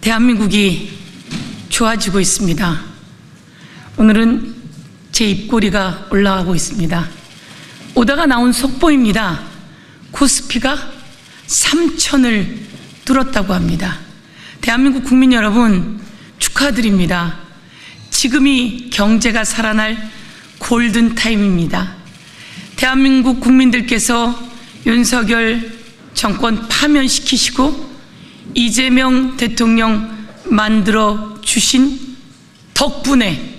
대한민국이 좋아지고 있습니다. 오늘은 제 입꼬리가 올라가고 있습니다. 오다가 나온 속보입니다. 코스피가 3,000을 뚫었다고 합니다. 대한민국 국민 여러분, 축하드립니다. 지금이 경제가 살아날 골든타임입니다. 대한민국 국민들께서 윤석열 정권 파면시키시고 이재명 대통령 만들어 주신 덕분에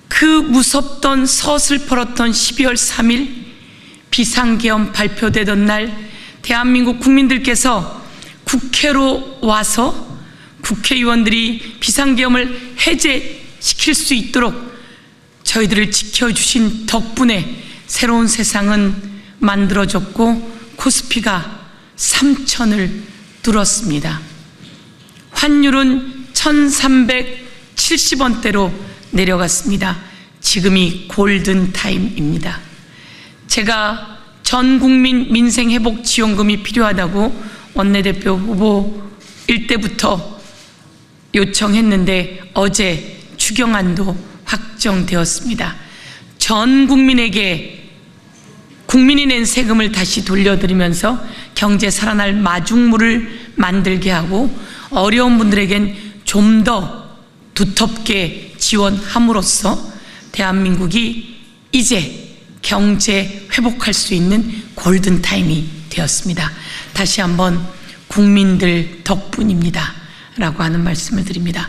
그 무섭던 서슬퍼렇던 12월 3일 비상계엄 발표되던 날 대한민국 국민들께서 국회로 와서 국회의원들이 비상계엄을 해제시킬 수 있도록 저희들을 지켜주신 덕분에 새로운 세상은 만들어졌고 코스피가 3,000을 뚫었습니다. 환율은 1,370원대로 내려갔습니다. 지금이 골든타임입니다. 제가 전국민 민생회복지원금이 필요하다고 원내대표 후보일 때부터 요청했는데 어제 추경안도 확정되었습니다. 전 국민에게 국민이 낸 세금을 다시 돌려드리면서 경제 살아날 마중물을 만들게 하고 어려운 분들에겐 좀 더 두텁게 지원함으로써 대한민국이 이제 경제 회복할 수 있는 골든타임이 되었습니다. 다시 한번 국민들 덕분입니다 라고 하는 말씀을 드립니다.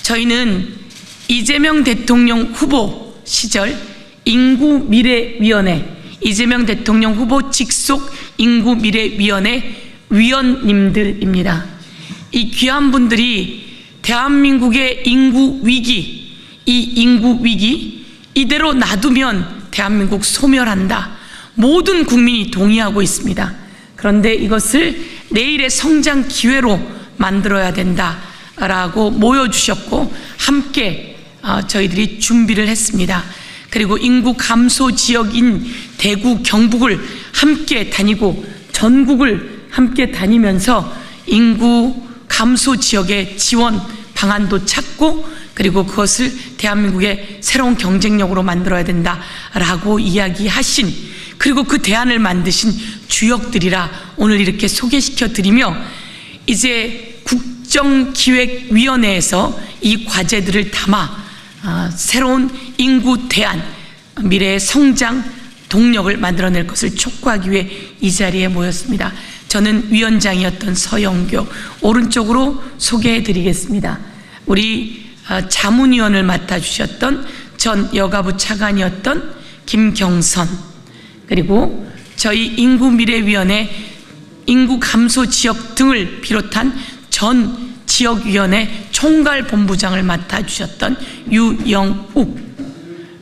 저희는 이재명 대통령 후보 시절 인구미래위원회, 이재명 대통령 후보 직속 인구미래위원회 위원님들입니다. 이 귀한 분들이 대한민국의 인구위기, 이 인구위기 이대로 놔두면 대한민국 소멸한다. 모든 국민이 동의하고 있습니다. 그런데 이것을 내일의 성장 기회로 만들어야 된다라고 모여주셨고 함께 저희들이 준비를 했습니다. 그리고 인구 감소 지역인 대구, 경북을 함께 다니고 전국을 함께 다니면서 인구 감소 지역의 지원 방안도 찾고 그리고 그것을 대한민국의 새로운 경쟁력으로 만들어야 된다라고 이야기하신 그리고 그 대안을 만드신 주역들이라 오늘 이렇게 소개시켜 드리며 이제 국정기획위원회에서 이 과제들을 담아 새로운 인구 대안, 미래의 성장 동력을 만들어낼 것을 촉구하기 위해 이 자리에 모였습니다. 저는 위원장이었던 서영교, 오른쪽으로 소개해 드리겠습니다. 우리 자문위원을 맡아주셨던 전 여가부 차관이었던 김경선, 그리고 저희 인구미래위원회 인구감소 지역 등을 비롯한 전 지역위원회 총괄본부장을 맡아주셨던 유영욱,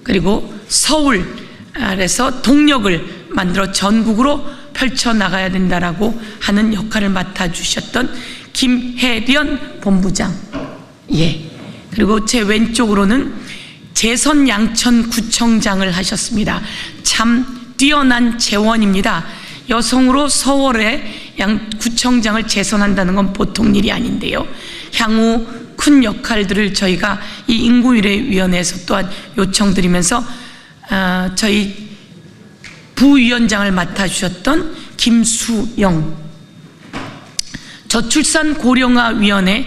그리고 서울에서 동력을 만들어 전국으로 펼쳐나가야 된다라고 하는 역할을 맡아주셨던 김혜련 본부장, 그리고 제 왼쪽으로는 재선 양천구청장을 하셨습니다. 참 뛰어난 재원입니다. 여성으로 서울의 구청장을 재선한다는 건 보통 일이 아닌데요. 향후 큰 역할들을 저희가 이 인구미래위원회에서 또한 요청드리면서 저희 부위원장을 맡아주셨던 김수영, 저출산고령화위원회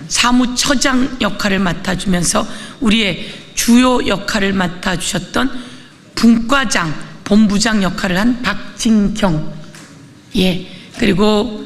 사무처장 역할을 맡아주면서 우리의 주요 역할을 맡아주셨던 분과장, 본부장 역할을 한 박진경, 그리고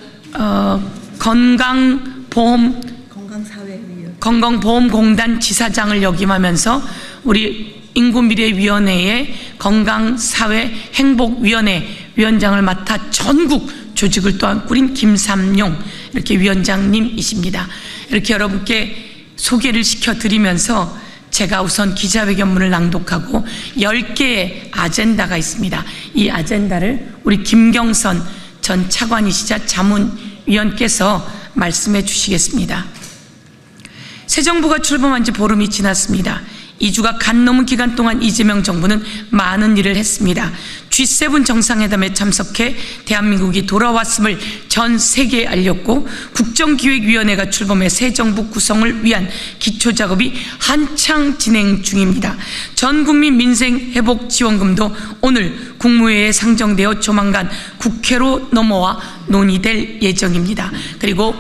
건강보험공단 지사장을 역임하면서 우리 인구미래위원회의 건강사회행복위원회 위원장을 맡아 전국 조직을 또한 꾸린 김삼용 이렇게 위원장님이십니다. 이렇게 여러분께 소개를 시켜드리면서 제가 우선 기자회견문을 낭독하고 10개의 아젠다가 있습니다. 이 아젠다를 우리 김경선 전 차관이시자 자문위원께서 말씀해 주시겠습니다. 새 정부가 출범한 지 보름이 지났습니다. 2주가 간 넘은 기간 동안 이재명 정부는 많은 일을 했습니다. G7 정상회담에 참석해 대한민국이 돌아왔음을 전 세계에 알렸고, 국정기획위원회가 출범해 새 정부 구성을 위한 기초작업이 한창 진행 중입니다. 전국민 민생회복지원금도 오늘 국무회의에 상정되어 조만간 국회로 넘어와 논의될 예정입니다. 그리고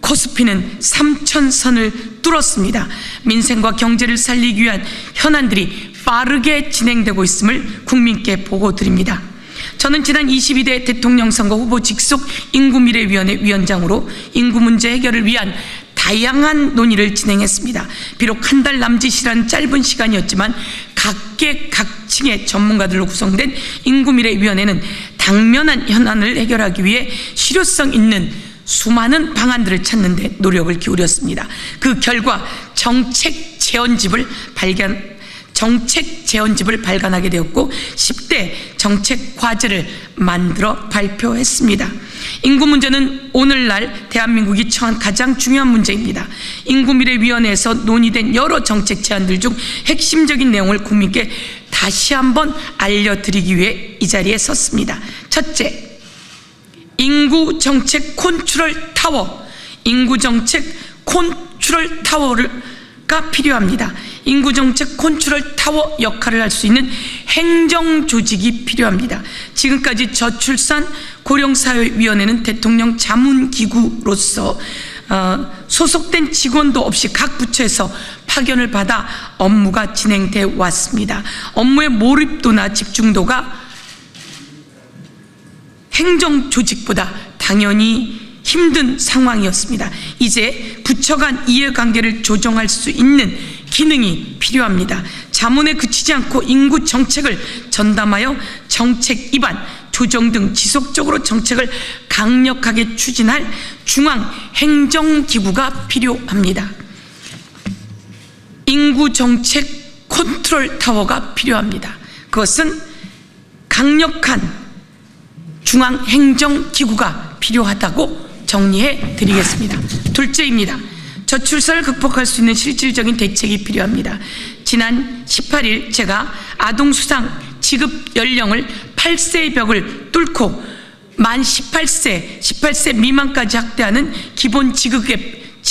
코스피는 3,000선을 뚫었습니다. 민생과 경제를 살리기 위한 현안들이 빠르게 진행되고 있음을 국민께 보고드립니다. 저는 지난 22대 대통령 선거 후보 직속 인구미래위원회 위원장으로 인구 문제 해결을 위한 다양한 논의를 진행했습니다. 비록 한 달 남짓이란 짧은 시간이었지만 각계각층의 전문가들로 구성된 인구미래위원회는 당면한 현안을 해결하기 위해 실효성 있는 수많은 방안들을 찾는 데 노력을 기울였습니다. 그 결과 정책 재현집을 발간하게 되었고 10대 정책 과제를 만들어 발표했습니다. 인구 문제는 오늘날 대한민국이 처한 가장 중요한 문제입니다. 인구미래위원회에서 논의된 여러 정책 제안들 중 핵심적인 내용을 국민께 다시 한번 알려드리기 위해 이 자리에 섰습니다. 첫째, 인구정책 컨트롤 타워, 인구정책 컨트롤 타워가 필요합니다. 인구정책 컨트롤 타워 역할을 할 수 있는 행정조직이 필요합니다. 지금까지 저출산 고령사회위원회는 대통령 자문기구로서 소속된 직원도 없이 각 부처에서 파견을 받아 업무가 진행되어 왔습니다. 업무의 몰입도나 집중도가 행정조직보다 당연히 힘든 상황이었습니다. 이제 부처 간 이해관계를 조정할 수 있는 기능이 필요합니다. 자문에 그치지 않고 인구 정책을 전담하여 정책 입안, 조정 등 지속적으로 정책을 강력하게 추진할 중앙행정기구가 필요합니다. 인구정책 컨트롤 타워가 필요합니다. 그것은 강력한 중앙행정기구가 필요하다고 정리해 드리겠습니다. 둘째입니다. 저출산을 극복할 수 있는 실질적인 대책이 필요합니다. 지난 18일 제가 아동수당 지급 연령을 8세의 벽을 뚫고 만 18세 미만까지 확대하는 기본 지급액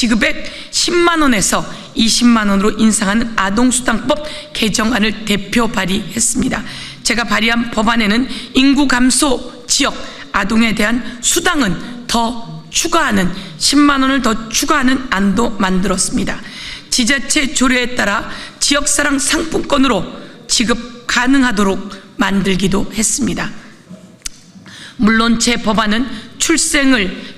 10만 원에서 20만 원으로 인상하는 아동수당법 개정안을 대표 발의했습니다. 제가 발의한 법안에는 인구 감소 지역 아동에 대한 수당은 더 추가하는 10만 원을 더 추가하는 안도 만들었습니다. 지자체 조례에 따라 지역사랑 상품권으로 지급 가능하도록 만들기도 했습니다. 물론 제 법안은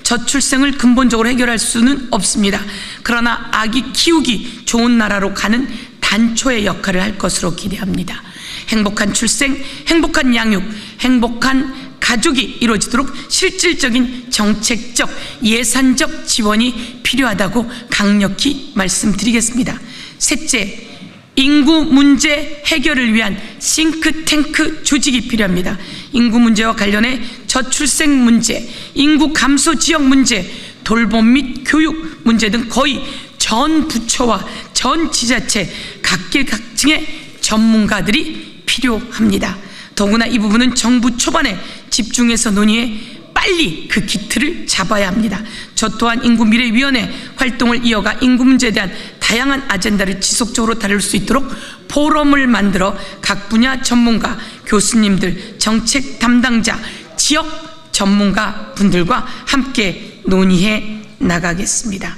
저출생을 근본적으로 해결할 수는 없습니다. 그러나 아기 키우기 좋은 나라로 가는 단초의 역할을 할 것으로 기대합니다. 행복한 출생, 행복한 양육, 행복한 가족이 이루어지도록 실질적인 정책적, 예산적 지원이 필요하다고 강력히 말씀드리겠습니다. 셋째, 인구 문제 해결을 위한 싱크탱크 조직이 필요합니다. 인구 문제와 관련해 저출생 문제, 인구 감소 지역 문제, 돌봄 및 교육 문제 등 거의 전 부처와 전 지자체 각계각층의 전문가들이 필요합니다. 더구나 이 부분은 정부 초반에 집중해서 논의해 빨리 그 기틀을 잡아야 합니다. 저 또한 인구미래위원회 활동을 이어가 인구 문제에 대한 다양한 아젠다를 지속적으로 다룰 수 있도록 포럼을 만들어 각 분야 전문가, 교수님들, 정책 담당자, 지역 전문가 분들과 함께 논의해 나가겠습니다.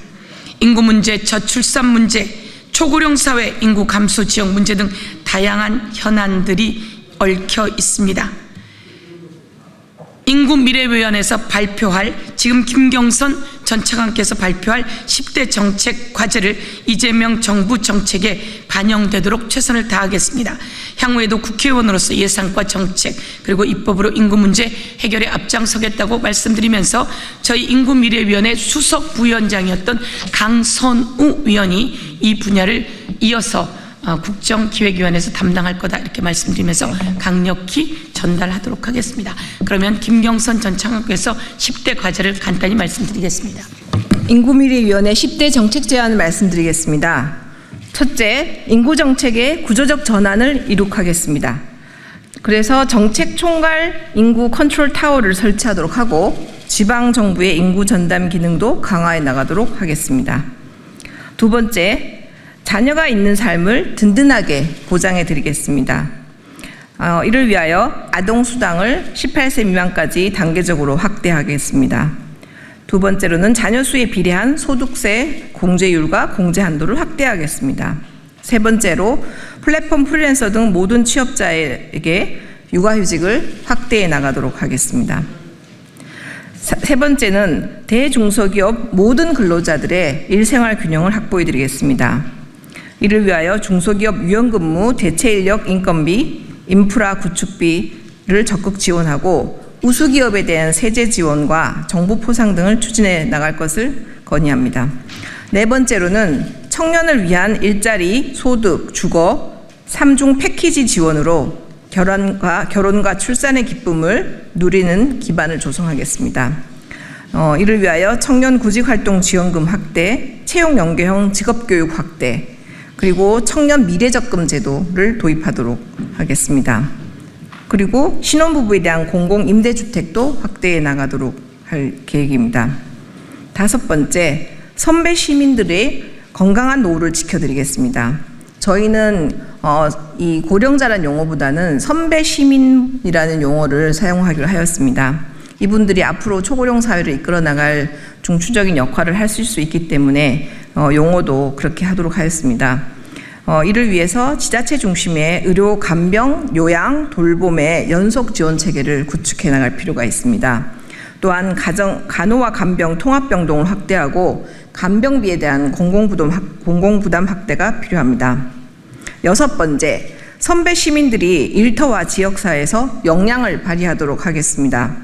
인구 문제, 저출산 문제, 초고령 사회, 인구 감소 지역 문제 등 다양한 현안들이 얽혀 있습니다. 인구미래위원회에서 발표할, 지금 김경선 전 차관께서 발표할 10대 정책 과제를 이재명 정부 정책에 반영되도록 최선을 다하겠습니다. 향후에도 국회의원으로서 예산과 정책 그리고 입법으로 인구 문제 해결에 앞장서겠다고 말씀드리면서 저희 인구미래위원회 수석 부위원장이었던 강선우 위원이 이 분야를 이어서 국정기획위원회에서 담당할 거다 이렇게 말씀드리면서 강력히 전달하도록 하겠습니다. 그러면 김경선 전 차관께서 10대 과제를 간단히 말씀드리겠습니다. 인구미래위원회 10대 정책 제안을 말씀드리겠습니다. 첫째, 인구정책의 구조적 전환을 이룩하겠습니다. 그래서 정책 총괄 인구 컨트롤 타워를 설치하도록 하고 지방 정부의 인구 전담 기능도 강화해 나가도록 하겠습니다. 두 번째, 자녀가 있는 삶을 든든하게 보장해 드리겠습니다. 이를 위하여 아동수당을 18세 미만까지 단계적으로 확대하겠습니다. 두 번째로는 자녀 수에 비례한 소득세 공제율과 공제 한도를 확대하겠습니다. 세 번째로 플랫폼 프리랜서 등 모든 취업자에게 육아휴직을 확대해 나가도록 하겠습니다. 세 번째는 대중소기업 모든 근로자들의 일생활 균형을 확보해 드리겠습니다. 이를 위하여 중소기업 유연근무, 대체인력 인건비, 인프라 구축비를 적극 지원하고 우수기업에 대한 세제 지원과 정부 포상 등을 추진해 나갈 것을 건의합니다. 네 번째로는 청년을 위한 일자리, 소득, 주거, 3중 패키지 지원으로 결혼과 출산의 기쁨을 누리는 기반을 조성하겠습니다. 이를 위하여 청년 구직활동 지원금 확대, 채용 연계형 직업교육 확대, 그리고 청년 미래적금 제도를 도입하도록 하겠습니다. 그리고 신혼부부에 대한 공공임대주택도 확대해 나가도록 할 계획입니다. 다섯 번째, 선배 시민들의 건강한 노후를 지켜드리겠습니다. 저희는 이 고령자라는 용어보다는 선배 시민이라는 용어를 사용하기로 하였습니다. 이분들이 앞으로 초고령 사회를 이끌어 나갈 중추적인 역할을 하실 수 있기 때문에 용어도 그렇게 하도록 하였습니다. 이를 위해서 지자체 중심의 의료, 간병, 요양, 돌봄의 연속 지원 체계를 구축해 나갈 필요가 있습니다. 또한 간호와 간병, 통합병동을 확대하고 간병비에 대한 공공부담 확대가 필요합니다. 여섯 번째, 선배 시민들이 일터와 지역사회에서 역량을 발휘하도록 하겠습니다.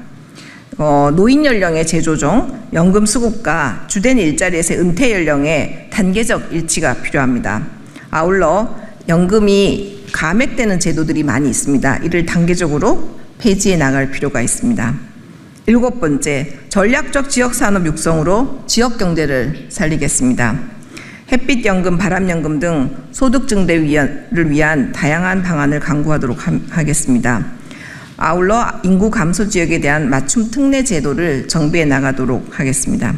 노인 연령의 재조정, 연금 수급과 주된 일자리에서의 은퇴 연령의 단계적 일치가 필요합니다. 아울러 연금이 감액되는 제도들이 많이 있습니다. 이를 단계적으로 폐지해 나갈 필요가 있습니다. 일곱 번째, 전략적 지역산업 육성으로 지역경제를 살리겠습니다. 햇빛연금, 바람연금 등 소득 증대를 위한 다양한 방안을 강구하도록 하겠습니다. 아울러 인구 감소 지역에 대한 맞춤 특례 제도를 정비해 나가도록 하겠습니다.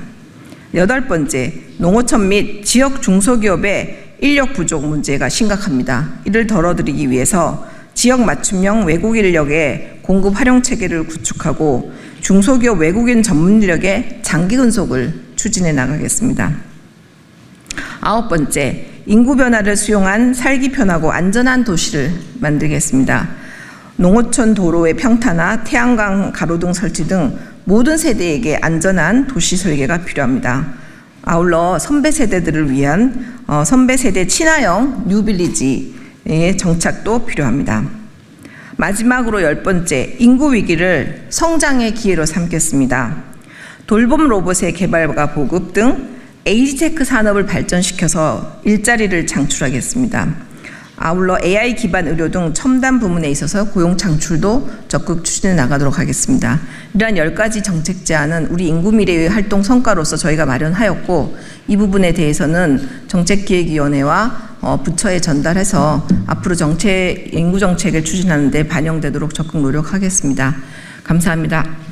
여덟 번째, 농어촌 및 지역 중소기업의 인력 부족 문제가 심각합니다. 이를 덜어드리기 위해서 지역 맞춤형 외국 인력의 공급 활용 체계를 구축하고 중소기업 외국인 전문 인력의 장기 근속을 추진해 나가겠습니다. 아홉 번째, 인구 변화를 수용한 살기 편하고 안전한 도시를 만들겠습니다. 농어촌 도로의 평탄화, 태양광 가로등 설치 등 모든 세대에게 안전한 도시 설계가 필요합니다. 아울러 선배 세대들을 위한 선배 세대 친화형 뉴빌리지의 정착도 필요합니다. 마지막으로 열 번째, 인구 위기를 성장의 기회로 삼겠습니다. 돌봄 로봇의 개발과 보급 등 에이지테크 산업을 발전시켜서 일자리를 창출하겠습니다. 아울러 AI 기반 의료 등 첨단 부문에 있어서 고용 창출도 적극 추진해 나가도록 하겠습니다. 이러한 10가지 정책 제안은 우리 인구미래의 활동 성과로서 저희가 마련하였고, 이 부분에 대해서는 정책기획위원회와 부처에 전달해서 앞으로 인구정책을 추진하는 데 반영되도록 적극 노력하겠습니다. 감사합니다.